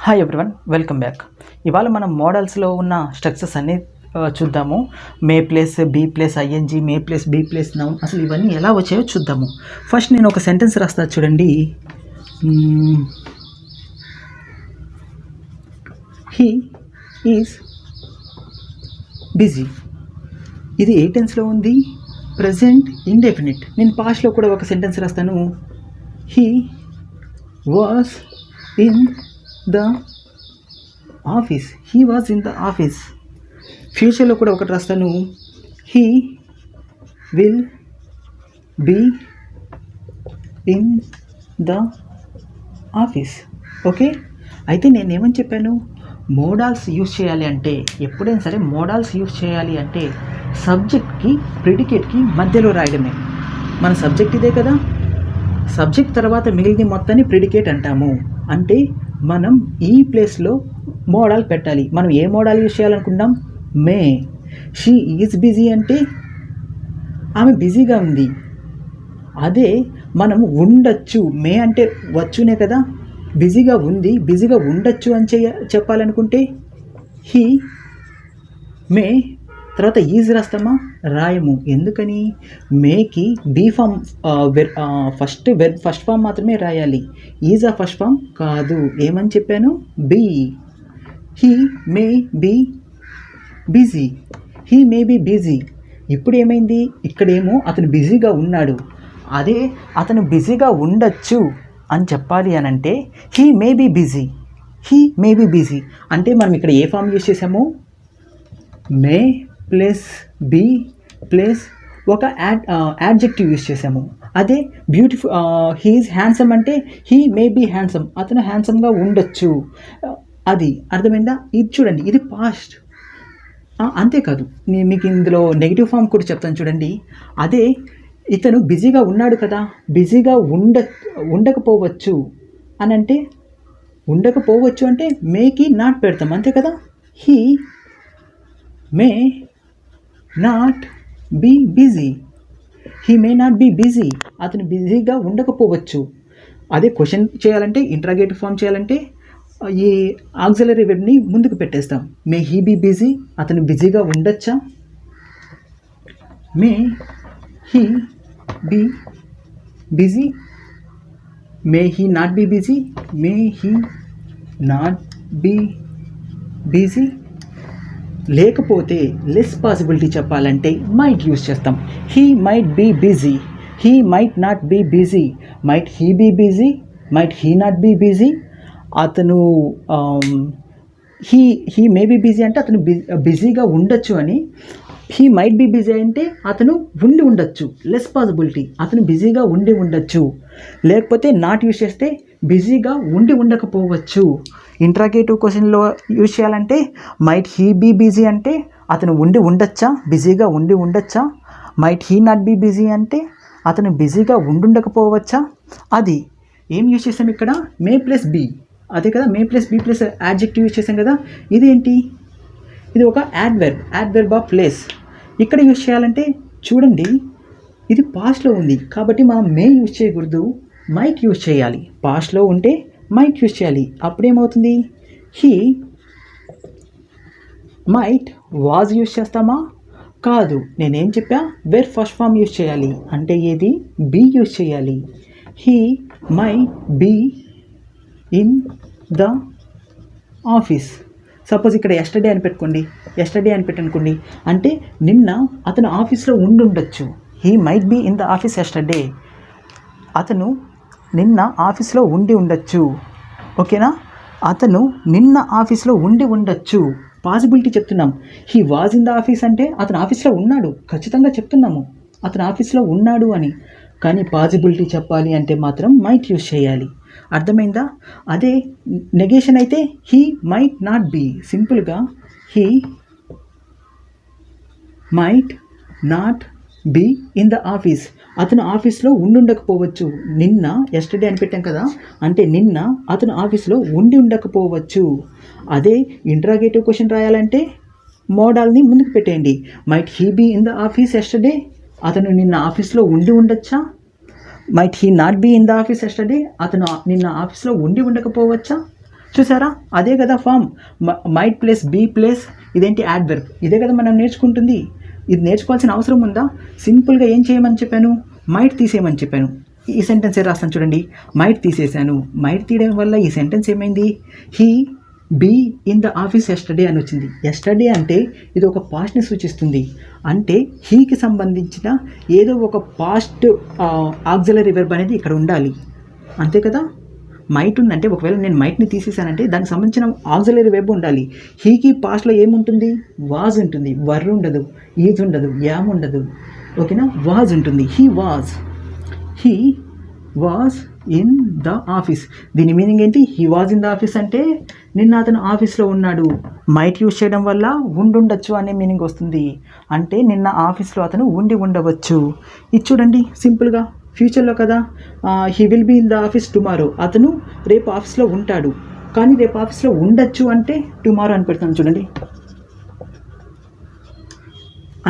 Hi everyone, welcome back. ఇవాళ మనం మోడల్స్లో ఉన్న స్ట్రక్చర్స్ అన్నీ చూద్దాము. May plus be plus I N G, may plus be plus noun, అసలు ఇవన్నీ ఎలా వచ్చాయో చూద్దాము. ఫస్ట్ నేను ఒక సెంటెన్స్ రాస్తా చూడండి. He is busy. ఇది ఏ టెన్స్లో ఉంది? Present indefinite. నేను పాస్ట్లో కూడా ఒక సెంటెన్స్ రాస్తాను. He was in the office. He was in the office. ఫ్యూచర్లో కూడా ఒకటి రాస్తాను. He will be in the office. Okay, అయితే నేనేమని చెప్పాను? మోడాల్స్ యూజ్ చేయాలి అంటే, ఎప్పుడైనా సరే మోడాల్స్ యూజ్ చేయాలి అంటే సబ్జెక్ట్కి ప్రిడికేట్కి మధ్యలో రాయడమే. మన సబ్జెక్ట్ ఇదే కదా, సబ్జెక్ట్ తర్వాత మిగిలిన మొత్తాన్ని ప్రిడికేట్ అంటాము. అంటే మనం ఈ ప్లేస్లో మోడల్ పెట్టాలి. మనం ఏ మోడల్ యూజ్ చేయాలనుకుంటాం? మే. షీ ఈజ్ బిజీ అంటే ఆమె బిజీగా ఉంది. అదే మనం ఉండొచ్చు, మే అంటే వచ్చునే కదా, బిజీగా ఉంది, బిజీగా ఉండొచ్చు అని చెప్పాలనుకుంటే హీ మే తర్వాత ఈజ్ రాస్తామా? రాయము. ఎందుకని? మేకి బీ ఫామ్ ఫస్ట్ ఫామ్ మాత్రమే రాయాలి. ఈజ్ ఆ ఫస్ట్ ఫామ్ కాదు. ఏమని చెప్పాను? Be. He may be busy. He may be busy. ఇప్పుడు ఏమైంది? ఇక్కడేమో అతను బిజీగా ఉన్నాడు. అదే అతను బిజీగా ఉండొచ్చు అని చెప్పాలి అని అంటే he may be busy. He may be busy అంటే మనం ఇక్కడ ఏ ఫామ్ యూజ్ చేసాము? మే ప్లస్ బీ ప్లస్ ఒక యాడ్జెక్టివ్ యూజ్ చేసాము. అదే బ్యూటిఫుల్, హీ ఈజ్ హ్యాండ్సమ్ అంటే హీ మే బీ హ్యాండ్సమ్, అతను హ్యాండ్సమ్గా ఉండొచ్చు. అది అర్థమైందా? ఇది చూడండి, ఇది పాస్ట్. అంతేకాదు, నేను మీకు ఇందులో నెగిటివ్ ఫామ్ కూడా చెప్తాను చూడండి. అదే ఇతను బిజీగా ఉన్నాడు కదా, బిజీగా ఉండకపోవచ్చు అని అంటే, ఉండకపోవచ్చు అంటే మేకి నాట్ పెడతాం, అంతే కదా. He may not be busy. He may not be busy, అతను బిజీగా ఉండకపోవచ్చు. అదే క్వశ్చన్ చేయాలంటే, ఇంట్రాగేటివ్ ఫామ్ చేయాలంటే ఈ ఆక్సిలరీ వెర్బ్ని ముందుకు పెట్టేస్తాం. మే హీ బీ బిజీ, అతను బిజీగా ఉండొచ్చా? May he be busy. May he not be busy. May he not be busy. లేకపోతే లెస్ పాసిబిలిటీ చెప్పాలంటే మైట్ యూజ్ చేస్తాం. He might be busy. He might not be busy. Might he be busy. Might he not be busy. అతను he may be busy అంటే అతను బిజీగా ఉండొచ్చు అని. He might be busy అంటే అతను ఉండి ఉండొచ్చు. లెస్ పాసిబిలిటీ, అతను బిజీగా ఉండి ఉండొచ్చు. లేకపోతే నాట్ యూజ్ చేస్తే బిజీగా ఉండి ఉండకపోవచ్చు. ఇంట్రాగేటివ్ క్వశ్చన్లో యూజ్ చేయాలంటే మైట్ హీ బీ బిజీ అంటే అతను ఉండి ఉండొచ్చా, బిజీగా ఉండి ఉండొచ్చా. Might he not be busy అంటే అతను బిజీగా ఉండుండకపోవచ్చా. అది ఏం యూజ్ చేసాం ఇక్కడ? May plus be. అదే కదా, may plus be plus adjective use చేసాం కదా. ఇదేంటి? ఇది ఒక యాడ్వర్బ్ ఆఫ్ ప్లేస్. ఇక్కడ యూజ్ చేయాలంటే చూడండి, ఇది పాస్ట్లో ఉంది కాబట్టి మనం మే యూజ్ చేయకూడదు, మైట్ యూజ్ చేయాలి. పాస్ట్లో ఉంటే మైట్ యూజ్ చేయాలి. అప్పుడేమవుతుంది? హీ మైట్ వాజ్ యూజ్ చేస్తామా? కాదు. నేనేం చెప్పా? వేర్ ఫస్ట్ ఫామ్ యూజ్ చేయాలి. అంటే ఏది? బీ యూజ్ చేయాలి. He might be in the office. Suppose ఇక్కడ ఎస్టర్డే అని పెట్టుకోండి, అంటే నిన్న అతను ఆఫీస్లో ఉండొచ్చు. He might be in the office yesterday. అతను నిన్న ఆఫీస్లో ఉండి ఉండొచ్చు. ఓకేనా? అతను నిన్న ఆఫీస్లో ఉండి ఉండొచ్చు. పాసిబిలిటీ చెప్తున్నాం. He was in the office అంటే అతను ఆఫీస్లో ఉన్నాడు, ఖచ్చితంగా చెప్తున్నాము అతను ఆఫీస్లో ఉన్నాడు అని. కానీ పాసిబిలిటీ చెప్పాలి అంటే మాత్రం మైట్ యూజ్ చేయాలి. అర్థమైందా? అదే నెగేషన్ అయితే హీ మైట్ నాట్ బీ. సింపుల్గా he might not be in the office. అతను ఆఫీస్లో ఉండకపోవచ్చు. నిన్న ఎస్టర్డే అని పెట్టాం కదా, అంటే నిన్న అతను ఆఫీస్లో ఉండకపోవచ్చు. అదే ఇంట్రాగేటివ్ క్వశ్చన్ రాయాలంటే మోడల్ని ముందుకు పెట్టేయండి. Might he be in the office yesterday. అతను నిన్న ఆఫీస్లో ఉండొచ్చా? Might he not be in the office yesterday. అతను నిన్న ఆఫీస్లో ఉండకపోవచ్చా? చూసారా, అదే కదా form. Might plus be plus ఇదేంటి యాడ్వర్బ్. ఇదే కదా మనం నేర్చుకుంటుంది. ఇది నేర్చుకోవాల్సిన అవసరం ఉందా? సింపుల్గా ఏం చేయమని చెప్పాను, మైట్ తీసేయమని చెప్పాను. ఈ సెంటెన్స్ ఏ రాస్తాను చూడండి, మైట్ తీసేశాను. మైట్ తీయడం వల్ల ఈ సెంటెన్స్ ఏమైంది, he be in the office yesterday అని వచ్చింది. ఎస్టర్డే అంటే ఇది ఒక పాస్ట్ని సూచిస్తుంది. అంటే హీకి సంబంధించిన ఏదో ఒక పాస్ట్ ఆక్సిలరీ వెర్బ్ అనేది ఇక్కడ ఉండాలి, అంతే కదా. మైట్ ఉందంటే ఒకవేళ నేను మైట్ని తీసేసానంటే దానికి సంబంధించిన ఆక్సిలరీ వెర్బ్ ఉండాలి. హీకి పాస్ట్లో ఏముంటుంది, వాజ్ ఉంటుంది, వర్ ఉండదు, ఈజ్ ఉండదు, యామ్ ఉండదు, ఓకేనా. వాజ్ ఉంటుంది, he was in the office. దీని మీనింగ్ ఏంటి, he was in the office అంటే నిన్న అతను ఆఫీస్లో ఉన్నాడు. మైట్ యూజ్ చేయడం వల్ల ఉండుండొచ్చు అనే మీనింగ్ వస్తుంది. అంటే నిన్న ఆఫీస్లో అతను ఉండి ఉండవచ్చు. ఇది చూడండి సింపుల్గా ఫ్యూచర్లో కదా, he will be in the office tomorrow. అతను రేపు ఆఫీస్లో ఉంటాడు, కానీ రేపు ఆఫీస్లో ఉండొచ్చు అంటే టుమారో అని పెడతాను చూడండి.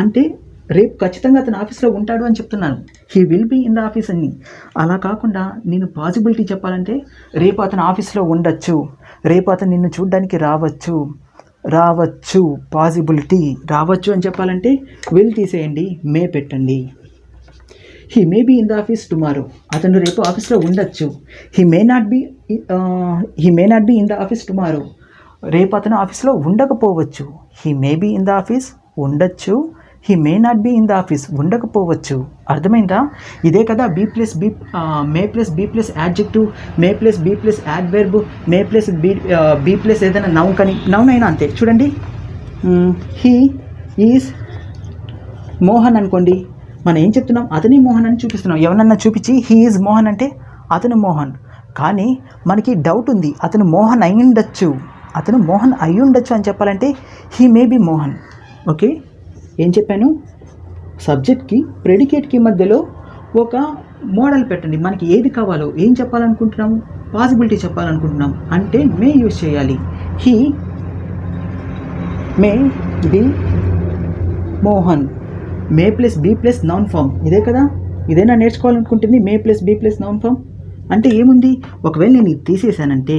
అంటే రేపు ఖచ్చితంగా అతను ఆఫీస్లో ఉంటాడు అని చెప్తున్నాను. He will be in the office అని. అలా కాకుండా నేను పాసిబిలిటీ చెప్పాలంటే రేపు అతను ఆఫీస్లో ఉండొచ్చు, రేపు అతను నిన్ను చూడడానికి రావచ్చు. పాసిబిలిటీ రావచ్చు అని చెప్పాలంటే విల్ తీసేయండి, మే పెట్టండి. He may be in the office tomorrow. అతను రేపు ఆఫీస్లో ఉండొచ్చు. He may not be in the office tomorrow. రేపు అతను ఆఫీస్లో ఉండకపోవచ్చు. He may be in the office ఉండొచ్చు, he may not be in the office ఉండకపోవచ్చు. అర్థమైందా? ఇదే కదా may plus be plus adjective, may plus be plus adverb, may plus be plus ఏదైనా నౌన్ అయినా అంతే. చూడండి, హీ ఈజ్ మోహన్ అనుకోండి, మనం ఏం చెప్తున్నాం, అతని మోహన్ అని చూపిస్తున్నాం. ఎవరన్నా చూపించి హీ ఈజ్ మోహన్ అంటే అతను మోహన్. కానీ మనకి డౌట్ ఉంది, అతను మోహన్ అయి ఉండొచ్చు అని చెప్పాలంటే he may be Mohan. Okay, ఏం చెప్పాను, సబ్జెక్ట్కి ప్రెడికేట్కి మధ్యలో ఒక మోడల్ పెట్టండి. మనకి ఏది కావాలో, ఏం చెప్పాలనుకుంటున్నాము, పాసిబిలిటీ చెప్పాలనుకుంటున్నాం అంటే మే యూజ్ చేయాలి. He may be Mohan. May plus be plus noun form. ఇదే కదా, ఇదేనా నేర్చుకోవాలనుకుంటుంది, may plus be plus noun form. అంటే ఏముంది, ఒకవేళ నేను ఇది తీసేసానంటే,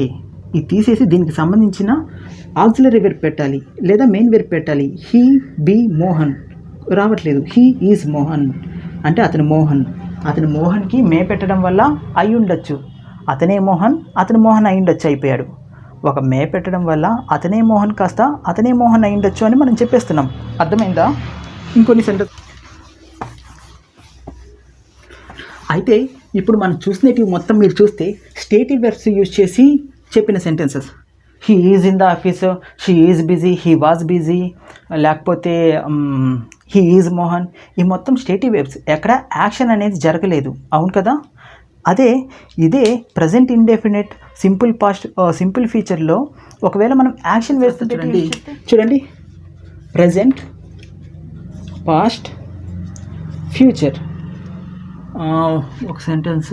ఇది తీసేసి దీనికి సంబంధించిన ఆక్సిలరీ వెర్బ్ పెట్టాలి లేదా మెయిన్ వెర్బ్ పెట్టాలి. హీ బీ మోహన్ రావట్లేదు, హీ ఈజ్ మోహన్ అంటే అతను మోహన్కి మే పెట్టడం వల్ల అయి ఉండొచ్చు, అతను మోహన్ అయి ఉండొచ్చు అయిపోయాడు. ఒక మే పెట్టడం వల్ల అతనే మోహన్ కాస్త అతనే మోహన్ అయి ఉండొచ్చు అని మనం చెప్పేస్తున్నాం. అర్థమైందా? ఇంకొన్ని సెంటెన్స్ అయితే ఇప్పుడు మనం చూసినవి మొత్తం మీరు చూస్తే స్టేటివ్ వెర్బ్స్ యూజ్ చేసి చెప్పిన sentences. He is in the office, she is busy, he was busy, లేకపోతే హీ ఈజ్ మోహన్. ఈ మొత్తం స్టేటివ్ వెర్బ్స్, ఎక్కడ యాక్షన్ అనేది జరగలేదు, అవును కదా. ఇదే ప్రజెంట్ ఇండెఫినెట్ సింపుల్ ఫీచర్లో ఒకవేళ మనం యాక్షన్ వేస్తుంటే చూడండి, ప్రజెంట్, పాస్ట్, ఫ్యూచర్. ఒక సెంటెన్స్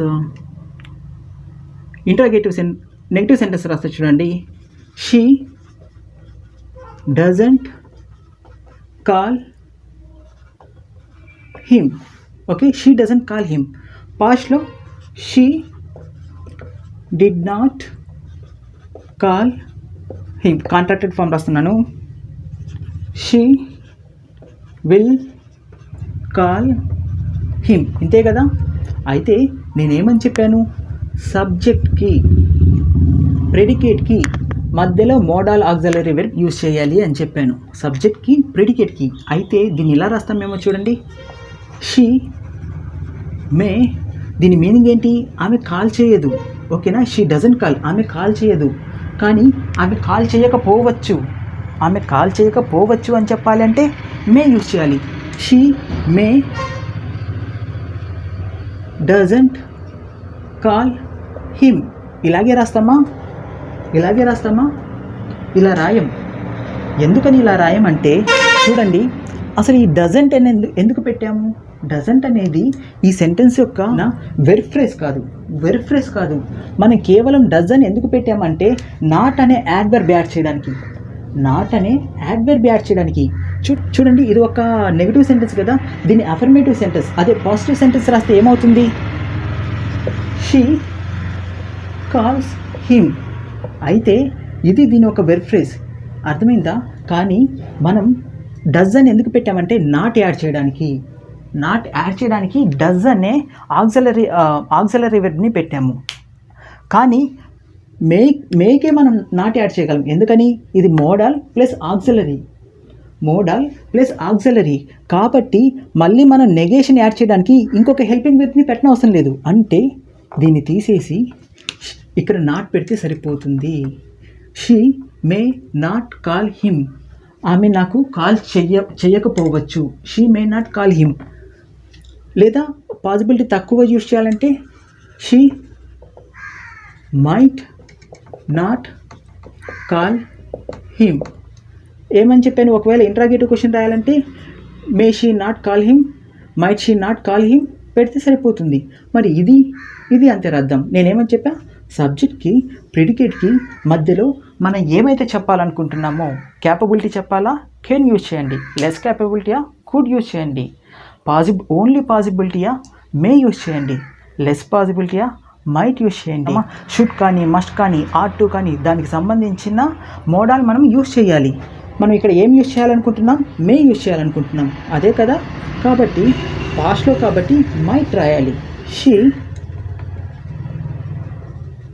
నెగిటివ్ సెంటెన్స్ రాస్తే చూడండి, she doesn't call him. Okay, she doesn't call him. పాస్ట్లో she did not call him. Contracted form రాస్తున్నాను, షీ విల్ కాల్ హిమ్. ఇంతే కదా. అయితే నేనేమని చెప్పాను, సబ్జెక్ట్కి ప్రెడికేట్కి మధ్యలో మోడల్ ఆక్సిలరీ వెర్బ్ యూజ్ చేయాలి అని చెప్పాను, సబ్జెక్ట్కి ప్రెడికేట్కి. అయితే దీన్ని ఇలా రాస్తామేమో చూడండి, షీ మే. దీని మీనింగ్ ఏంటి, ఆమె కాల్ చేయదు, ఓకేనా. షీ డజంట్ కాల్, ఆమె కాల్ చేయదు, కానీ ఆమె కాల్ చేయకపోవచ్చు అని చెప్పాలి అంటే మే యూజ్ చేయాలి. She may doesn't call him. ఇలాగే రాస్తామా, ఇలా రాయం. ఎందుకని ఇలా రాయమంటే చూడండి, అసలు ఈ డజంట్ అనేది ఎందుకు పెట్టాము. డజంట్ అనేది ఈ సెంటెన్స్ యొక్క వెర్బ్ ఫ్రేజ్ కాదు. మనం కేవలం డజన్ ఎందుకు పెట్టామంటే నాట్ అనే యాడ్వర్బ్ యాడ్ చేయడానికి. చూడండి, ఇది ఒక నెగిటివ్ సెంటెన్స్ కదా, దీన్ని అఫర్మేటివ్ సెంటెన్స్. అదే పాజిటివ్ సెంటెన్స్ రాస్తే ఏమవుతుంది, షీ కాల్స్ హిమ్. అయితే ఇది దీని ఒక వెర్బ్ ఫ్రేజ్, అర్థమైందా? కానీ మనం డస్ అని ఎందుకు పెట్టామంటే నాట్ యాడ్ చేయడానికి డస్ అనే ఆక్సిలరీ వెర్బ్ని పెట్టాము. కానీ మేకే మనం నాట్ యాడ్ చేయగలం, ఎందుకని ఇది మోడల్ ప్లస్ ఆక్సిలరీ కాబట్టి మళ్ళీ మనం నెగేషన్ యాడ్ చేయడానికి ఇంకొక హెల్పింగ్ వెర్బ్ని పెట్టిన అవసరం లేదు. అంటే దీన్ని తీసేసి ఇక్కడ నాట్ పెడితే సరిపోతుంది. She may not call him, ఆమె నాకు కాల్ చెయ్యకపోవచ్చు. She may not call him. లేదా పాసిబిలిటీ తక్కువ యూస్ చేయాలంటే she might not call him. ఏమని చెప్పాను? ఒకవేళ ఇంట్రాగేటివ్ క్వశ్చన్ రాయాలంటే may she not call him, might she not call him పెడితే సరిపోతుంది. మరి ఇది అంతే అర్థం. నేనేమని చెప్పా? సబ్జెక్ట్కి ప్రెడికేట్కి మధ్యలో మనం ఏమైతే చెప్పాలనుకుంటున్నామో, క్యాపబిలిటీ చెప్పాలా, కెన్ యూజ్ చేయండి. లెస్ క్యాపబిలిటీయా, కుడ్ యూజ్ చేయండి. ఓన్లీ పాసిబిలిటీయా, మే యూజ్ చేయండి. లెస్ పాసిబిలిటీయా, మైట్ యూజ్ చేయండి. షుడ్ కానీ, మస్ట్ కానీ, ఆట్ టు కానీ దానికి సంబంధించిన మోడల్ మనం యూజ్ చేయాలి. మనం ఇక్కడ ఏం యూజ్ చేయాలనుకుంటున్నాం? మే యూజ్ చేయాలనుకుంటున్నాం, అదే కదా. కాబట్టి పాస్ట్లో కాబట్టి మైట్ రాయాలి. She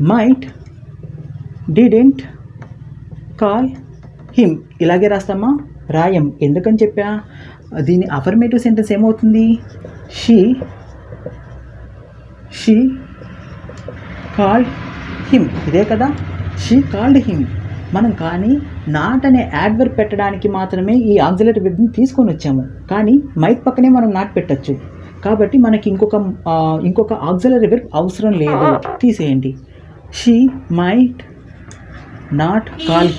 might didn't call him. ఇలాగే రాస్తామా? రాయం. ఎందుకని చెప్పా? దీని అఫర్మేటివ్ సెంటెన్స్ ఏమవుతుంది? షీ కాల్డ్ హిమ్, ఇదే కదా. She called him. మనం కానీ నాట్ అనే యాడ్వర్బ్ పెట్టడానికి మాత్రమే ఈ ఆక్సిలరీ వెర్బ్ని తీసుకొని వచ్చాము. కానీ మైట్ పక్కనే మనం నాట్ పెట్టచ్చు. కాబట్టి మనకి ఇంకొక ఆక్సిలరీ వెర్బ్ అవసరం లేదు, తీసేయండి. She might not call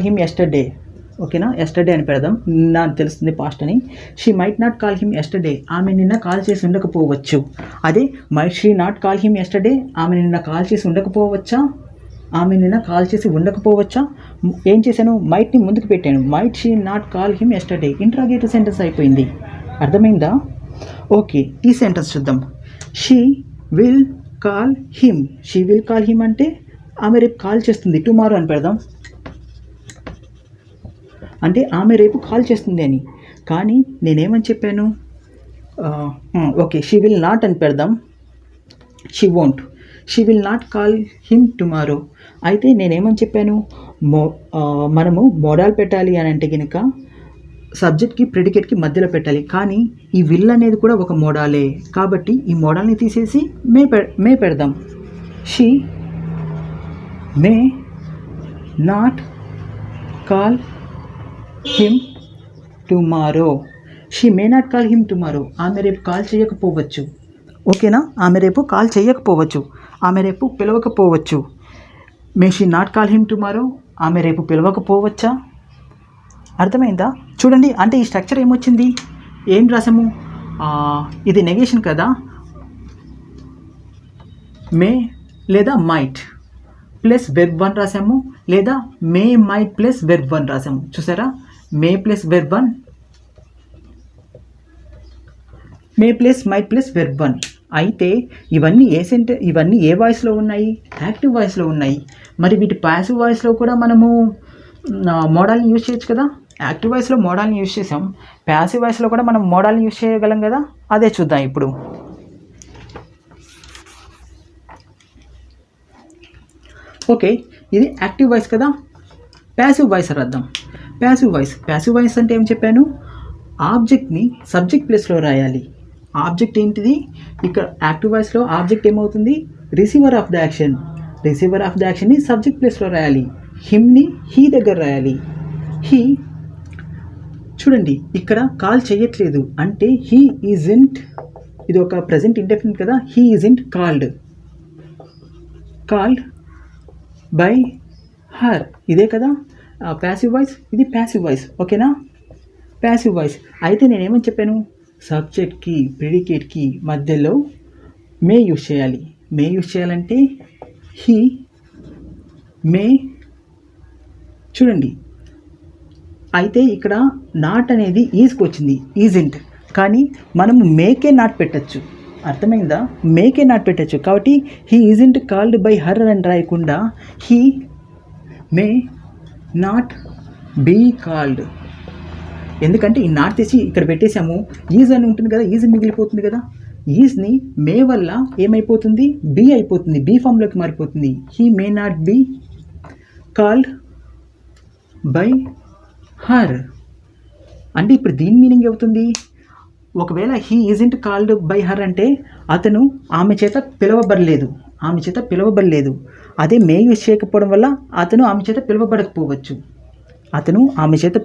him yesterday. ఓకేనా? ఎస్టర్డే అని పెడదాం, నాకు తెలుస్తుంది పాస్ట్ అని. She might not call him yesterday, ఆమె నిన్న కాల్ చేసి ఉండకపోవచ్చు. అదే might she not call him yesterday, ఆమె నిన్న కాల్ చేసి ఉండకపోవచ్చా. ఏం చేశాను? మైట్ని ముందుకు పెట్టాను. Might she not call him yesterday. Interrogative sentence అయిపోయింది. అర్థమైందా? ఓకే, ఈ సెంటెన్స్ చూద్దాం. షీ విల్ కాల్ హిమ్ అంటే ఆమె రేపు కాల్ చేస్తుంది, టుమారో అని పెడదాం. అంటే ఆమె రేపు కాల్ చేస్తుంది అని. కానీ నేనేమని చెప్పాను? ఓకే, షీ విల్ నాట్ అని పెడదాం. She won't. She will not call him tomorrow. అయితే నేనేమని చెప్పాను? మనము మోడల్ పెట్టాలి అని అంటే కనుక సబ్జెక్ట్కి ప్రెడికేట్కి మధ్యలో పెట్టాలి. కానీ ఈ విల్ అనేది కూడా ఒక మోడలే. కాబట్టి ఈ మోడల్ని తీసేసి మే పెడదాం. She may not call him tomorrow. She may not call him tomorrow. ఆమె రేపు కాల్ చేయకపోవచ్చు. ఓకేనా? ఆమె రేపు కాల్ చేయకపోవచ్చు, ఆమె రేపు పిలవకపోవచ్చు. May she not call him tomorrow, ఆమె రేపు పిలవకపోవచ్చా? అర్థమైందా? చూడండి, అంటే ఈ స్ట్రక్చర్ ఏమొచ్చింది? ఏం రాసాము? ఇది నెగేషన్ కదా. మే లేదా మైట్ ప్లస్ వెర్బ్ 1 రాసాము, లేదా మే మైట్ ప్లస్ వెర్బ్ 1 రాసాము. చూసారా? మే ప్లస్ వెర్బ్ 1, మే ప్లస్ మైట్ ప్లస్ వెర్బ్ 1. అయితే ఇవన్నీ ఏ వాయిస్లో ఉన్నాయి? యాక్టివ్ వాయిస్లో ఉన్నాయి. మరి వీటి ప్యాసివ్ వాయిస్లో కూడా మనము మోడల్ని యూజ్ చేయొచ్చు కదా. యాక్టివ్ వాయిస్లో మోడల్ని యూజ్ చేసాం, ప్యాసివ్ వాయిస్లో కూడా మనం మోడల్ని యూజ్ చేయగలం కదా. అదే చూద్దాం ఇప్పుడు. ఓకే, ఇది యాక్టివ్ వాయిస్ కదా. ప్యాసివ్ వాయిస్ రాద్దాం. ప్యాసివ్ వాయిస్ అంటే ఏం చెప్పాను? ఆబ్జెక్ట్ని సబ్జెక్ట్ ప్లేస్లో రాయాలి. ఆబ్జెక్ట్ ఏంటిది? ఇక్కడ యాక్టివ్ వాయిస్లో ఆబ్జెక్ట్ ఏమవుతుంది? రిసీవర్ ఆఫ్ ద యాక్షన్ని సబ్జెక్ట్ ప్లేస్లో రాయాలి. హిమ్ని హీ దగ్గర రాయాలి. హీ చూడండి, ఇక్కడ కాల్ చేయట్లేదు అంటే హీ ఈజెంట్, ఇది ఒక ప్రజెంట్ ఇండెఫినిట్ కదా. He isn't called by her, ఇదే కదా ప్యాసివ్ వాయిస్. ఇది ప్యాసివ్ వాయిస్. ఓకేనా? Passive voice. అయితే నేనేమని చెప్పాను? సబ్జెక్ట్కి ప్రెడికేట్కి మధ్యలో మే యూజ్ చేయాలంటే హీ మే. చూడండి, అయితే ఇక్కడ నాట్ అనేది ఈజ్కి వచ్చింది, ఈజెంట్. కానీ మనము మేకే నాట్ పెట్టచ్చు. అర్థమైందా? మేకే నాట్ పెట్టచ్చు. కాబట్టి he isn't called by her అని రాయకుండా he may not be called. ఎందుకంటే ఈ నాట్ తీసి ఇక్కడ పెట్టేసాము, ఈజ్ అని ఉంటుంది కదా, ఈజ్ మిగిలిపోతుంది కదా. ఈజ్ని మే వల్ల ఏమైపోతుంది, బీ అయిపోతుంది, బీ ఫామ్లోకి మారిపోతుంది. He may not be called by her అంటే ఇప్పుడు దీని మీనింగ్ అవుతుంది, ఒకవేళ he isn't called by her అంటే అతను ఆమె చేత పిలవబడలేదు. అదే మే యూజ్ చేయకపోవడం వల్ల అతను ఆమె చేత పిలవబడకపోవచ్చు. అతను ఆమె చేత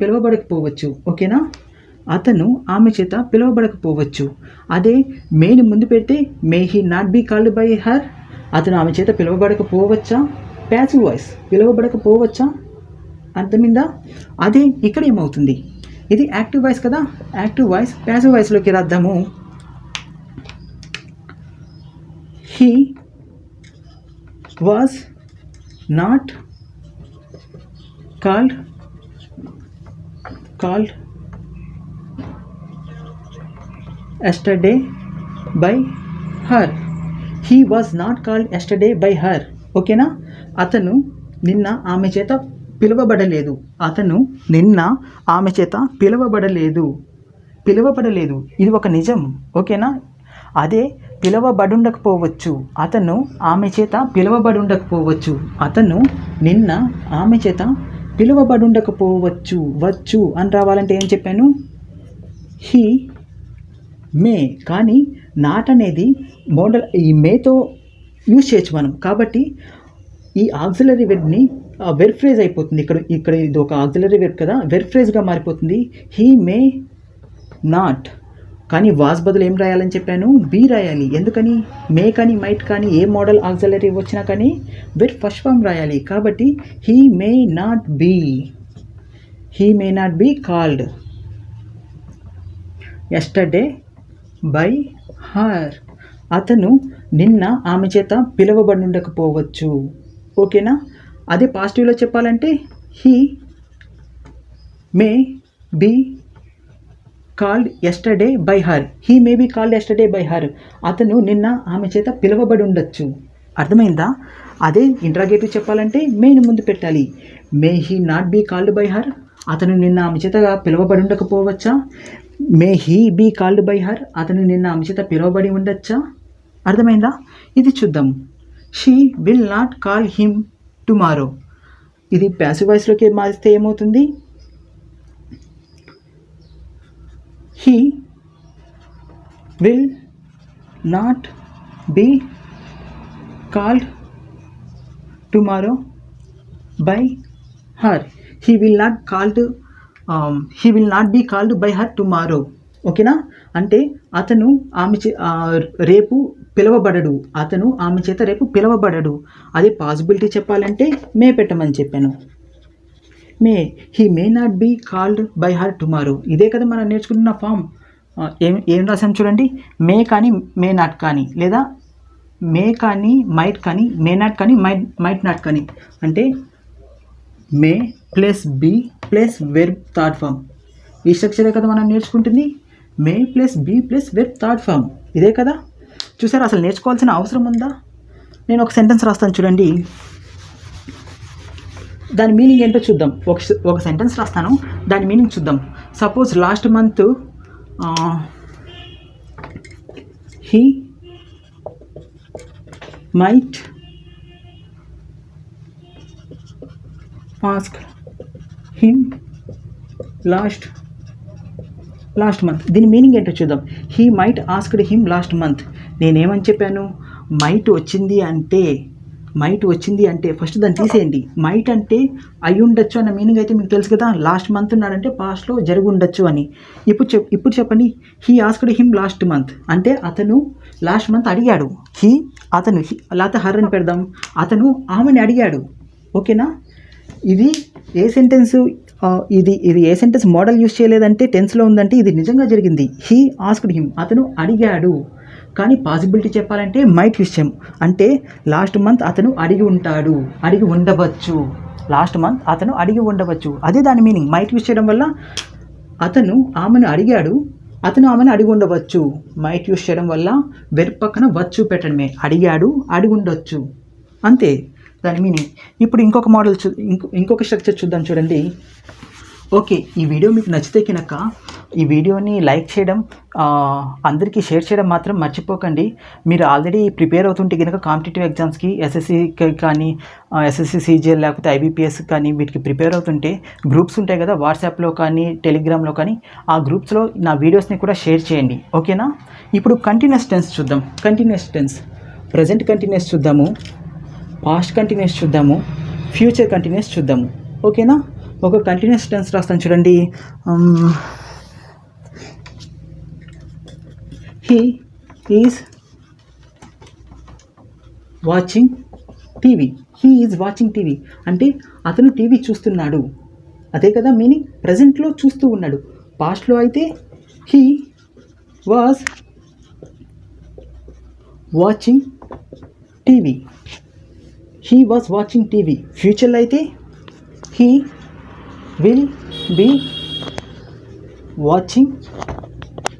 పిలవబడకపోవచ్చు. ఓకేనా, అతను ఆమె చేత పిలవబడకపోవచ్చు. అదే మేని ముందు పెడితే may he not be called by her, అతను ఆమె చేత పిలవబడకపోవచ్చా, ప్యాసివ్ వాయిస్ పిలవబడకపోవచ్చా, అర్థమైందా. అదే ఇక్కడ ఏమవుతుంది, ఇది యాక్టివ్ వాయిస్ కదా, యాక్టివ్ వాయిస్ ప్యాసివ్ వాయిస్లోకి రాద్దాము. He was not called yesterday by her. He was not called yesterday by her. ఓకేనా, అతను నిన్న ఆమె చేత పిలువబడలేదు. ఇది ఒక నిజం. ఓకేనా, అదే పిలవబడుండకపోవచ్చు, అతను ఆమె చేత పిలవబడుండకపోవచ్చు. అతను నిన్న ఆమె చేత పిలువబడుండకపోవచ్చు అని రావాలంటే ఏం చెప్పాను, హీ మే. కానీ నాట్ అనేది మోడల్ ఈ మేతో యూజ్ చేయొచ్చు మనం, కాబట్టి ఈ ఆక్సిలరీ వెర్బ్ని వెర్బ్ ఫ్రేజ్ అయిపోతుంది. ఇక్కడ ఇది ఒక ఆక్సిలరీ వెర్బ్ కదా, వెర్బ్ ఫ్రేజ్గా మారిపోతుంది. హీ మే నాట్, కానీ వాజ్ బదులు ఏం రాయాలని చెప్పాను, బీ రాయాలి. ఎందుకని, మే కానీ మైట్ కానీ ఏ మోడల్ ఆక్సిలరీ వచ్చినా కానీ వెర్బ్ ఫస్ట్ ఫామ్ రాయాలి. కాబట్టి he may not be called yesterday by her. అతను నిన్న ఆమె చేత పిలువబడుండకపోవచ్చు. ఓకేనా, అదే పాజిటివ్లో చెప్పాలంటే he may be called yesterday by her. He may be called yesterday by her. అతను నిన్న ఆమె చేత పిలువబడి ఉండొచ్చు. అర్థమైందా. అదే ఇంట్రాగేటివ్ చెప్పాలంటే మేని ముందు పెట్టాలి. May he not be called by her, అతను నిన్న ఆమె చేత పిలువబడి ఉండకపోవచ్చా. May he be called by her, అతను నిన్న ఆమె చేత పిలువబడి ఉండొచ్చా. అర్థమైందా. ఇది చూద్దాం. She will not call him tomorrow. ఇది ప్యాసివ్ వాయిస్లోకి మారిస్తే ఏమవుతుంది, he will not be called tomorrow by her. He will not be called by her tomorrow. ఓకేనా, అంటే అతను రేపు పిలవబడడు, అతను ఆమె చేత రేపు పిలవబడడు. అదే పాసిబిలిటీ చెప్పాలంటే మే పెట్టమని చెప్పాను. He may not be called by her tomorrow. ఇదే కదా మనం నేర్చుకుంటున్న ఫామ్. ఏం రాసాం చూడండి, మే కానీ మే నాట్ కానీ, లేదా మే కానీ మైట్ కానీ, మే నాట్ కానీ మైట్ నాట్ కానీ. అంటే may plus be plus verb third form. ఈ స్ట్రక్చరే కదా మనం నేర్చుకుంటుంది. May plus be plus verb third form, ఇదే కదా. చూసారా, అసలు నేర్చుకోవాల్సిన అవసరం ఉందా. నేను ఒక సెంటెన్స్ రాస్తాను చూడండి, దాని మీనింగ్ ఏంటో చూద్దాం. ఒక సెంటెన్స్ రాస్తాను, దాని మీనింగ్ చూద్దాం. Suppose last month he might ask him last month. దీని మీనింగ్ ఏంటో చూద్దాం. He might asked him last month. నేనేమని చెప్పాను, మైట్ వచ్చింది అంటే ఫస్ట్ దాన్ని తీసేయండి. మైట్ అంటే అయి ఉండొచ్చు అన్న మీనింగ్ అయితే మీకు తెలుసు కదా. లాస్ట్ మంత్ ఉన్నాడంటే పాస్ట్లో జరిగి ఉండొచ్చు అని. ఇప్పుడు చెప్పండి, he asked him last month అంటే అతను లాస్ట్ మంత్ అడిగాడు. అతను లేకపోతే హర్ అని పెడదాం, అతను ఆమెని అడిగాడు. ఓకేనా, ఇది ఏ సెంటెన్స్, ఇది ఏ సెంటెన్స్ మోడల్ యూజ్ చేయలేదంటే టెన్స్లో ఉందంటే ఇది నిజంగా జరిగింది. హీ ఆస్క్డ్ హిమ్, అతను అడిగాడు. కానీ పాసిబిలిటీ చెప్పాలంటే మైట్ యూజ్ చేయం. అంటే లాస్ట్ మంత్ అతను అడిగి ఉండవచ్చు. అదే దాని మీనింగ్. మైట్ యూజ్ చేయడం వల్ల అతను ఆమెను అడిగాడు, అతను ఆమెను అడిగి ఉండవచ్చు. మైట్ యూజ్ చేయడం వల్ల వెర్బ్ పక్కన వచ్చు పెట్టడమే. అడిగాడు, అడిగి ఉండొచ్చు, అంతే. దాని మీనింగ్. ఇప్పుడు ఇంకొక మోడల్ ఇంకొక స్ట్రక్చర్ చూద్దాం చూడండి. ఓకే, ఈ వీడియో మీకు నచ్చితే కనుక ఈ వీడియోని లైక్ చేయడం, అందరికీ షేర్ చేయడం మాత్రం మర్చిపోకండి. మీరు ఆల్రెడీ ప్రిపేర్ అవుతుంటే కనుక కాంపిటేటివ్ ఎగ్జామ్స్కి ఎస్ఎస్సి కానీ ఎస్ఎస్సి సిజిఎల్ లేకపోతే ఐబీపీఎస్ కానీ వీటికి ప్రిపేర్ అవుతుంటే గ్రూప్స్ ఉంటాయి కదా, వాట్సాప్లో కానీ టెలిగ్రామ్లో కానీ, ఆ గ్రూప్స్లో నా వీడియోస్ని కూడా షేర్ చేయండి. ఓకేనా? ఇప్పుడు కంటిన్యూస్ టెన్స్ చూద్దాం. కంటిన్యూస్ టెన్స్, ప్రజెంట్ కంటిన్యూస్ చూద్దాము, పాస్ట్ కంటిన్యూస్ చూద్దాము, ఫ్యూచర్ కంటిన్యూస్ చూద్దాము. ఓకేనా? ఒక కంటిన్యూస్ టెన్స్ రాస్తాను చూడండి. He is watching TV. He is watching TV అంటే అతను టీవీ చూస్తున్నాడు, అదే కదా మీనింగ్. ప్రజెంట్లో చూస్తూ ఉన్నాడు. పాస్ట్లో అయితే he was watching TV. He was watching TV. ఫ్యూచర్లో అయితే he will be watching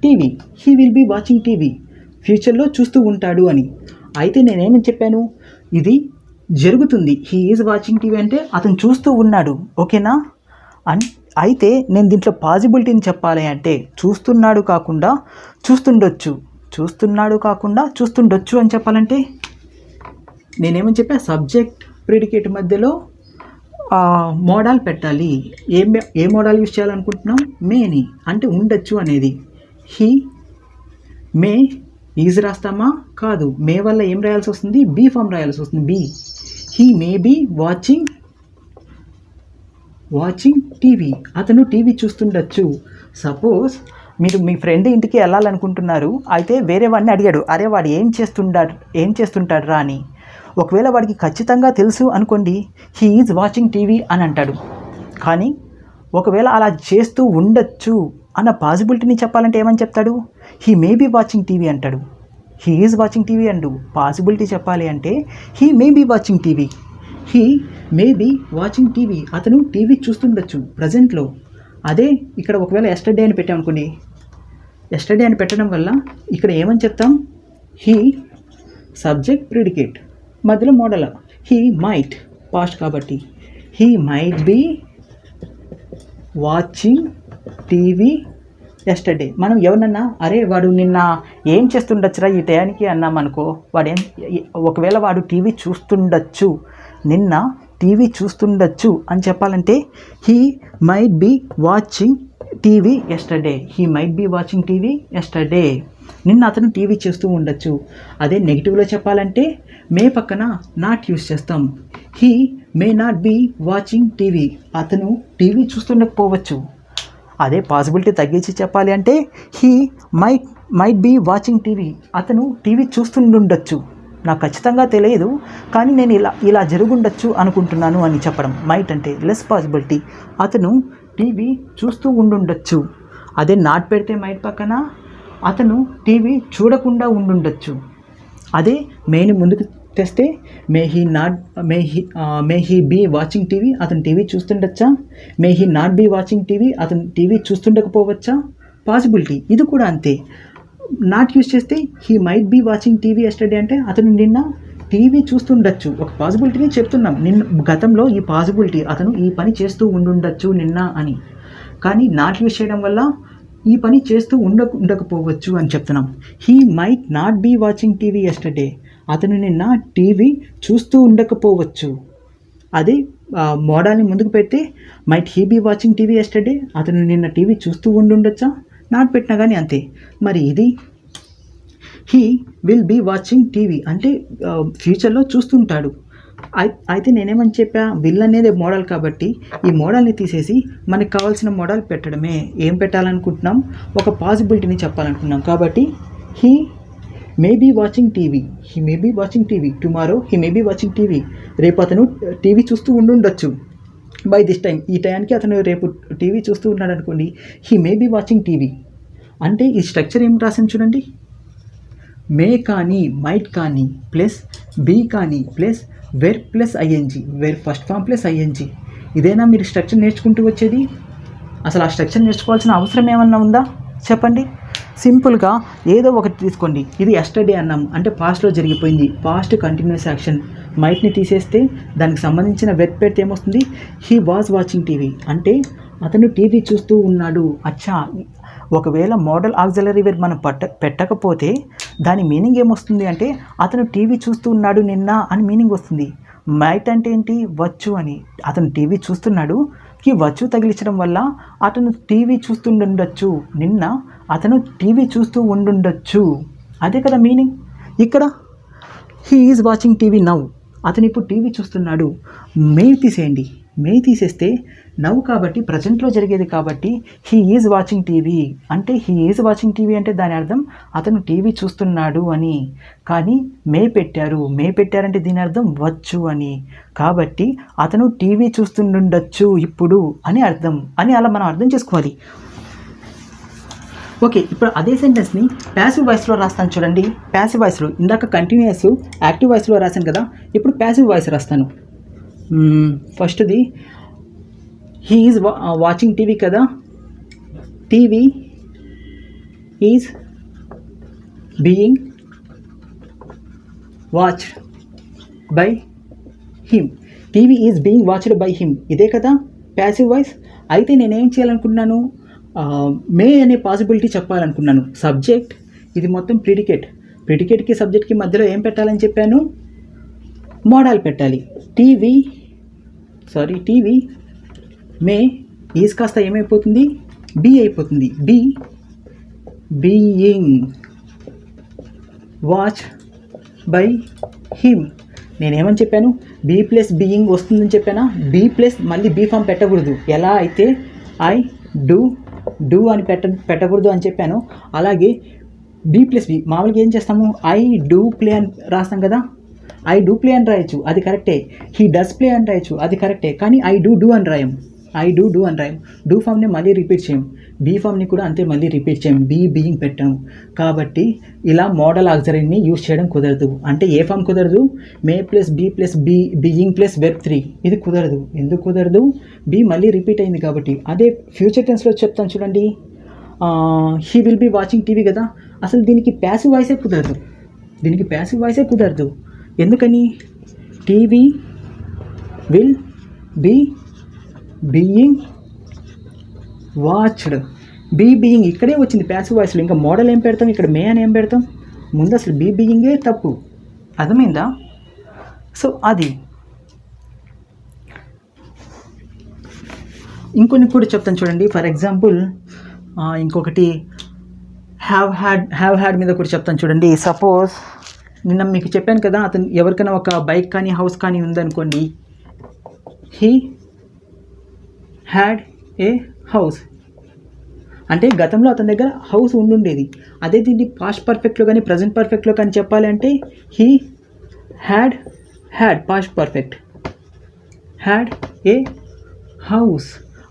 TV. He will be watching TV. ఫ్యూచర్లో చూస్తూ ఉంటాడు అని. అయితే నేనేమని చెప్పాను, ఇది జరుగుతుంది. హీ ఈజ్ వాచింగ్ టీవీ అంటే అతను చూస్తూ ఉన్నాడు. ఓకేనా? అయితే నేను దీంట్లో పాజిబిలిటీని చెప్పాలి అంటే చూస్తున్నాడు కాకుండా చూస్తుండొచ్చు, చూస్తున్నాడు కాకుండా చూస్తుండొచ్చు అని చెప్పాలంటే నేనేమని చెప్పా, సబ్జెక్ట్ ప్రిడికేట్ మధ్యలో మోడల్ పెట్టాలి. ఏ మోడల్ యూజ్ చేయాలనుకుంటున్నాం? మేని అంటే ఉండొచ్చు అనేది. హీ మే ఈజ్ రాస్తామా? కాదు. మే వల్ల ఏం రాయాల్సి వస్తుంది? బీ ఫామ్ రాయాల్సి వస్తుంది. Be. He may be watching TV. అతను టీవీ చూస్తుండొచ్చు. సపోజ్ మీరు మీ ఫ్రెండ్ ఇంటికి వెళ్ళాలనుకుంటున్నారు, అయితే వేరే వాడిని అడిగాడు, అరే వాడు ఏం చేస్తుంటాడు రా అని. ఒకవేళ వాడికి ఖచ్చితంగా తెలుసు అనుకోండి, హీ ఈజ్ వాచింగ్ టీవీ అని అంటాడు. కానీ ఒకవేళ అలా చేస్తూ ఉండొచ్చు అన్న పాజిబిలిటీని చెప్పాలంటే ఏమని చెప్తాడు? He may be watching TV అంటాడు. He is watching TV and. Possibility చెప్పాలి అంటే he may be watching TV. He may be watching TV. అతను టీవీ చూస్తుండొచ్చు ప్రజెంట్లో. అదే ఇక్కడ ఒకవేళ ఎస్టర్డే అని పెట్టామనుకోండి, ఎస్టర్డే అని పెట్టడం వల్ల ఇక్కడ ఏమని చెప్తాం? హీ సబ్జెక్ట్ ప్రిడికేట్ మధ్యలో మోడల్. హీ మైట్, పాస్ట్ కాబట్టి he might be watching TV yesterday. మనం ఎవరన్నా అరే వాడు నిన్న ఏం చేస్తుండొచ్చురా ఈ టయానికి అన్నామనుకో, ఒకవేళ వాడు టీవీ చూస్తుండొచ్చు, నిన్న టీవీ చూస్తుండొచ్చు అని చెప్పాలంటే he might be watching TV yesterday. He might be watching TV yesterday. నిన్న అతను టీవీ చూస్తూ ఉండొచ్చు. అదే నెగిటివ్లో చెప్పాలంటే మే పక్కన నాట్ యూస్ చేస్తాం. He may not be watching TV. అతను టీవీ చూస్తుండకపోవచ్చు. అదే పాసిబిలిటీ తగ్గించి చెప్పాలి అంటే he might be watching TV. అతను టీవీ చూస్తుండొచ్చు, నాకు ఖచ్చితంగా తెలియదు కానీ నేను ఇలా జరుగుండొచ్చు అనుకుంటున్నాను అని చెప్పడం. మైట్ అంటే లెస్ పాసిబిలిటీ, అతను టీవీ చూస్తూ ఉండుండొచ్చు. అదే నాట్ పెడితే మైట్ పక్కన అతను టీవీ చూడకుండా ఉండుండొచ్చు. అదే మేని ముందుకు తెస్తే may he be watching TV. అతను టీవీ చూస్తుండొచ్చా? May he not be watching TV. అతను టీవీ చూస్తుండకపోవచ్చా? పాసిబిలిటీ. ఇది కూడా అంతే. నాట్ యూస్ చేస్తే he might be watching TV yesterday అంటే అతను నిన్న టీవీ చూస్తుండొచ్చు. ఒక పాసిబిలిటీని చెప్తున్నాం. గతంలో ఈ పాసిబిలిటీ అతను ఈ పని చేస్తూ ఉండుండొచ్చు నిన్న అని. కానీ నాట్ యూస్ చేయడం వల్ల ఈ పని చేస్తూ ఉండకపోవచ్చు అని చెప్తున్నాం. He might not be watching TV yesterday. అతను నిన్న టీవీ చూస్తూ ఉండకపోవచ్చు. అదే మోడల్ని ముందుకు పెడితే might he be watching TV yesterday. అతను నిన్న టీవీ చూస్తూ ఉండుండొచ్చా? నాట్ పెట్టినా కానీ అంతే. మరి ఇది he will be watching TV అంటే ఫ్యూచర్లో చూస్తుంటాడు. అయితే నేనేమని చెప్పా, విల్ అనేది మోడల్ కాబట్టి ఈ మోడల్ని తీసేసి మనకు కావాల్సిన మోడల్ పెట్టడమే. ఏం పెట్టాలనుకుంటున్నాం? ఒక పాసిబిలిటీని చెప్పాలనుకున్నాం. కాబట్టి he may be watching TV. He may be watching TV. Tomorrow he may be watching TV. రేపు అతను టీవీ చూస్తూ ఉండుండొచ్చు. బై దిస్ టైం, ఈ టైంకి అతను రేపు టీవీ చూస్తూ ఉన్నాడు అనుకోండి, he may be watching TV. అంటే ఈ స్ట్రక్చర్ ఏం రాసాను చూడండి. మే కానీ మైట్ కానీ ప్లస్ బీ కానీ plus verb plus ING, verb first form plus ING. ఇదేనా మీరు స్ట్రక్చర్ నేర్చుకుంటూ వచ్చేది? అసలు ఆ స్ట్రక్చర్ నేర్చుకోవాల్సిన అవసరం ఏమన్నా ఉందా చెప్పండి? సింపుల్గా ఏదో ఒకటి తీసుకోండి. ఇది ఎస్టర్డే అన్నాం అంటే పాస్ట్లో జరిగిపోయింది, పాస్ట్ కంటిన్యూస్ యాక్షన్. మైట్ని తీసేస్తే దానికి సంబంధించిన వెబ్ పెడితే ఏమొస్తుంది? హీ వాజ్ వాచింగ్ టీవీ అంటే అతను టీవీ చూస్తూ ఉన్నాడు. అచ్చా, ఒకవేళ మోడల్ ఆక్సిలరీ వెర్బ్ మనం పెట్టకపోతే దాని మీనింగ్ ఏమొస్తుంది అంటే అతను టీవీ చూస్తూ ఉన్నాడు నిన్న అని మీనింగ్ వస్తుంది. మైట్ అంటే ఏంటి? వచ్చు అని. అతను టీవీ చూస్తున్నాడు, కి వచ్చు తగిలించడం వల్ల అతను టీవీ చూస్తుండొచ్చు, నిన్న అతను టీవీ చూస్తూ ఉండుండొచ్చు. అదే కదా మీనింగ్. ఇక్కడ he is watching TV now, అతను ఇప్పుడు టీవీ చూస్తున్నాడు. మే తీసేయండి, మే తీసేస్తే నవ్వు కాబట్టి ప్రజెంట్లో జరిగేది కాబట్టి హీ ఈజ్ వాచింగ్ టీవీ అంటే హీ ఈజ్ వాచింగ్ టీవీ అంటే దాని అర్థం అతను టీవీ చూస్తున్నాడు అని. కానీ మే పెట్టారంటే దీని అర్థం వచ్చు అని. కాబట్టి అతను టీవీ చూస్తుండొచ్చు ఇప్పుడు అని అర్థం అని అలా మనం అర్థం చేసుకోవాలి. ఓకే, ఇప్పుడు అదే సెంటెన్స్ని ప్యాసివ్ వాయిస్లో రాస్తాను చూడండి. ప్యాసివ్ వాయిస్లో ఇందాక కంటిన్యూస్ యాక్టివ్ వాయిస్లో రాశాను కదా, ఇప్పుడు ప్యాసివ్ వాయిస్ రాస్తాను. ఫస్ట్ది హీ ఈజ్ వాచింగ్ టీవీ కదా, TV is being watched by him. TV is being watched by him, ఇదే కదా ప్యాసివ్ వాయిస్. అయితే నేనేం చేయాలనుకుంటున్నాను? మే అనే పాసిబిలిటీ చెప్పాలనుకున్నాను. సబ్జెక్ట్, ఇది మొత్తం ప్రిడికేట్కి సబ్జెక్ట్కి మధ్యలో ఏం పెట్టాలని చెప్పాను? మోడల్ పెట్టాలి. టీవీ మే ఈజ్ కాస్త ఏమైపోతుంది? బీ అయిపోతుంది. Being watch by him. నేనేమని చెప్పాను? బీ ప్లస్ బీయింగ్ వస్తుందని చెప్పానా? బీ ప్లస్ మళ్ళీ బీ ఫామ్ పెట్టకూడదు. ఎలా అయితే ఐ డూ అని పెట్టకూడదు అని చెప్పాను, అలాగే బీ ప్లస్ బీ మామూలుగా ఏం చేస్తాము? ఐ డూ ప్లే అని రాస్తాం కదా, ఐ డూ ప్లే అని రాయొచ్చు, అది కరెక్టే. హీ డస్ ప్లే అని రాయొచ్చు, అది కరెక్టే. కానీ ఐ డూ అని రాయం. డూ ఫామ్ని మళ్ళీ రిపీట్ చేయం, బీ ఫామ్ని కూడా అంతే మళ్ళీ రిపీట్ చేయం. బీయింగ్ పెట్టాము. కాబట్టి ఇలా మోడల్ ఆక్సిలరీని యూజ్ చేయడం కుదరదు. అంటే ఏ ఫామ్ కుదరదు? మే ప్లస్ బీయింగ్ ప్లస్ వెర్బ్ 3 ఇది కుదరదు. ఎందుకు కుదరదు? బీ మళ్ళీ రిపీట్ అయింది కాబట్టి. అదే ఫ్యూచర్ టెన్స్లో చెప్తాను చూడండి. He will be watching TV కదా, అసలు దీనికి ప్యాసివ్ వాయిసే కుదరదు. ఎందుకని? TV will be being watched. Being ఇక్కడే వచ్చింది ప్యాసివ్ వాయిస్లో. ఇంకా మోడల్ ఏం పెడతాం? ఇక్కడ మే అని ఏం పెడతాం? ముందు అసలు బీయింగే తప్పు. అర్థమైందా? సో అది ఇంకొన్ని కూడా చెప్తాను చూడండి. ఫర్ ఎగ్జాంపుల్ ఇంకొకటి హ్యావ్ హ్యాడ్ మీద కూడా చెప్తాను చూడండి. సపోజ్ నిన్న మీకు చెప్పాను కదా, అతను ఎవరికైనా ఒక బైక్ కానీ హౌస్ కానీ ఉందనుకోండి, హీ హ్యాడ్ ఏ హౌస్ అంటే గతంలో అతని దగ్గర హౌస్ ఉండుండేది. అదే దీన్ని పాస్ట్ పర్ఫెక్ట్లో కానీ ప్రజెంట్ పర్ఫెక్ట్లో కానీ చెప్పాలి అంటే he had past perfect had a house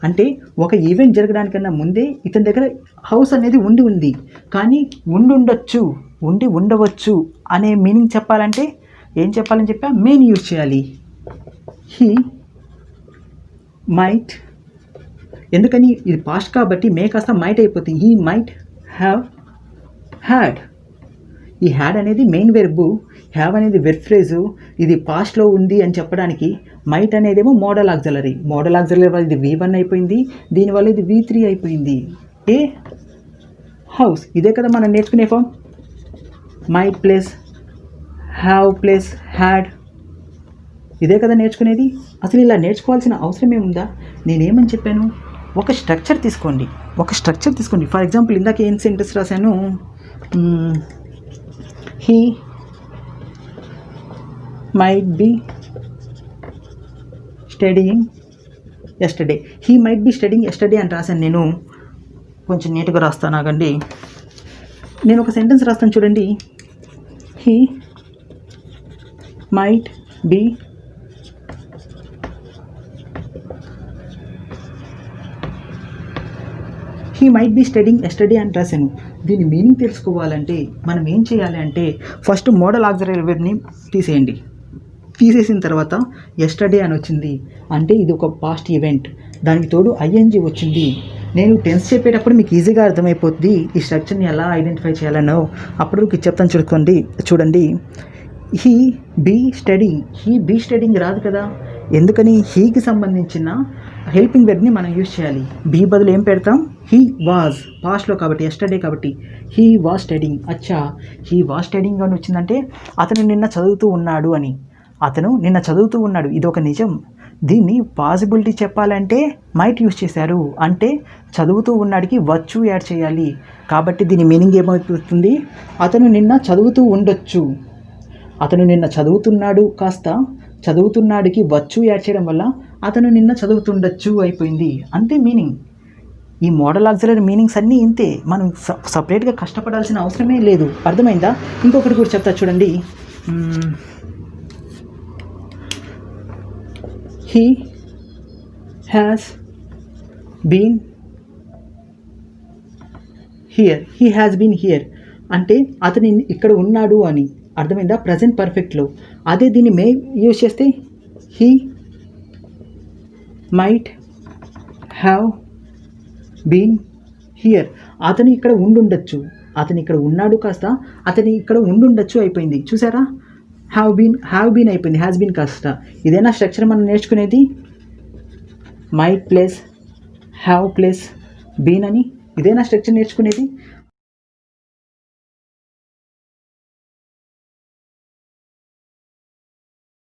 అంటే ఒక ఈవెంట్ జరగడానికన్నా ముందే ఇతని దగ్గర హౌస్ అనేది ఉంది. కానీ ఉండవచ్చు అనే మీనింగ్ చెప్పాలంటే ఏం చెప్పాలని చెప్పా? మెయిన్ యూజ్ చేయాలి. హీ మైట్, ఎందుకని ఇది పాస్ట్ కాబట్టి మే కాస్త మైట్ అయిపోతుంది. He might have had. ఈ హ్యాడ్ అనేది మెయిన్ వెర్బు, హ్యావ్ అనేది వెర్బ్ ఫ్రేజు. ఇది పాస్ట్లో ఉంది అని చెప్పడానికి. మైట్ అనేదేమో మోడల్ ఆక్సిలరీ వల్ల ఇది V1 అయిపోయింది, దీనివల్ల ఇది V3 అయిపోయింది. ఏ హౌస్, ఇదే కదా మనం నేర్చుకునే form. Might plus have plus had, ఇదే కదా నేర్చుకునేది. అసలు ఇలా నేర్చుకోవాల్సిన అవసరం ఏముందా? నేనేమని చెప్పాను? ఒక స్ట్రక్చర్ తీసుకోండి. ఫర్ ఎగ్జాంపుల్ ఇందాక ఏం సెంటెన్స్ రాశాను? He might be studying yesterday అని రాశాను. నేను కొంచెం నీట్గా రాస్తాను, ఆగండి. నేను ఒక సెంటెన్స్ రాస్తాను చూడండి. He might be studying yesterday అని రాశాను. దీని మీనింగ్ తెలుసుకోవాలంటే మనం ఏం చేయాలి అంటే ఫస్ట్ మోడల్ ఆక్సిలరీ వెర్బ్ని తీసేసిన తర్వాత ఎస్టర్డే అని వచ్చింది అంటే ఇది ఒక పాస్ట్ ఈవెంట్, దానికి తోడు ఐఎన్జీ వచ్చింది. నేను టెన్స్ చెప్పేటప్పుడు మీకు ఈజీగా అర్థమైపోద్ది ఈ స్ట్రక్చర్ని ఎలా ఐడెంటిఫై చేయాలనో. అప్పుడు మీకు చెప్తాను చూడండి. హీ బీ స్టడింగ్ రాదు కదా, ఎందుకని హీకి సంబంధించిన హెల్పింగ్ వెర్బ్ని మనం యూజ్ చేయాలి. బీ బదులు ఏం పెడతాం, హీ వాజ్, పాస్ట్లో కాబట్టి ఎస్టర్డే కాబట్టి హీ వాజ్ స్టడింగ్. అచ్చా, హీ వాజ్ స్టడింగ్ అని వచ్చిందంటే అతను నిన్న చదువుతూ ఉన్నాడు అని. అతను నిన్న చదువుతూ ఉన్నాడు, ఇది ఒక నిజం. దీన్ని పాసిబిలిటీ చెప్పాలంటే మైట్ యూజ్ చేశారు, అంటే చదువుతూ ఉన్నాడికి వచ్చు యాడ్ చేయాలి. కాబట్టి దీని మీనింగ్ ఏమవుతుంది, అతను నిన్న చదువుతూ ఉండొచ్చు. అతను నిన్న చదువుతున్నాడు కాస్త చదువుతున్నాడికి వచ్చు యాడ్ చేయడం వల్ల అతను నిన్న చదువుతుండొచ్చు అయిపోయింది, అంతే మీనింగ్. ఈ మోడల్ ఆక్సిలరీ మీనింగ్స్ అన్నీ ఇంతే, మనం సపరేట్గా కష్టపడాల్సిన అవసరమే లేదు. అర్థమైందా? ఇంకొకటి కూడా చెప్తా చూడండి. హీ హ్యాస్ బీన్ హియర్ అంటే అతను ఇక్కడ ఉన్నాడు అని. అర్థమైందా? ప్రజెంట్ పర్ఫెక్ట్లో. అదే దీన్ని మే యూజ్ చేస్తే he might have been here, అతను ఇక్కడ ఉండుండొచ్చు. అతను ఇక్కడ ఉన్నాడు కాస్త అతను ఇక్కడ ఉండుండొచ్చు అయిపోయింది. చూసారా, హ్యావ్ బీన్ అయిపోయింది, హ్యాస్ బీన్ కాస్త. ఇదేనా స్ట్రక్చర్ మనం నేర్చుకునేది, might plus have plus been అని, ఇదేనా స్ట్రక్చర్ నేర్చుకునేది.